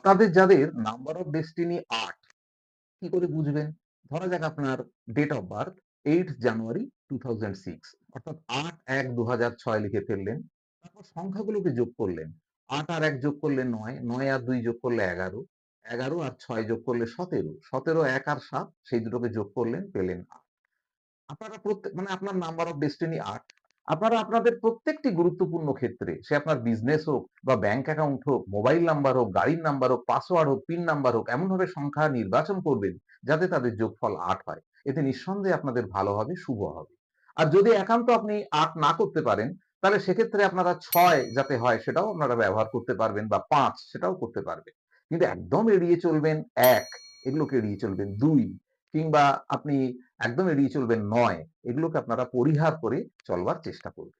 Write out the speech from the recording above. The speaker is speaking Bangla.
আপনাদের যাদের নাম্বার অফ ডেস্টিনি ৮ কি করে বুঝবেন? ধরা যাক আপনার ডেট অফ বার্থ 8 জানুয়ারি 2006 অর্থাৎ ৮-১-২০০৬ লিখে ফেললেন। তারপর সংখ্যাগুলোকে যোগ করলেন। ৮ আর ১ যোগ করলে ৯, ৯ আর ২ যোগ করলে ১১, ১১ আর ৬ যোগ করলে ১৭, ১৭, ১ আর ৭ সেই দুটোকে যোগ করলেন পেলেন ৮। আপনারা মানে আপনার নাম্বার অফ ডেস্টিনি ৮। আপনারা আপনাদের প্রত্যেকটি গুরুত্বপূর্ণ ক্ষেত্রে, সে আপনার বিজনেস হোক বা ব্যাংক অ্যাকাউন্ট হোক, মোবাইল নাম্বার হোক, গাড়ির নাম্বার হোক, পাসওয়ার্ড হোক, পিন নাম্বার হোক, এমনভাবে সংখ্যা নির্বাচন করবেন যাতে তাদের যোগফল ৮ হয়। এতে নিঃসন্দেহে আপনাদের ভালো হবে, শুভ হবে। আর যদি একান্ত আপনি ৮ না করতে পারেন, তাহলে সেক্ষেত্রে আপনারা ৬ যাতে হয় সেটাও আপনারা ব্যবহার করতে পারবেন বা ৫ সেটাও করতে পারবেন। কিন্তু একদম এড়িয়ে চলবেন ১, এগুলোকে এড়িয়ে চলবেন ২ কিংবা আপনি একদম এড়িয়ে চলবেন ৯, এগুলোকে আপনারা পরিহার করে চলবার চেষ্টা করবেন।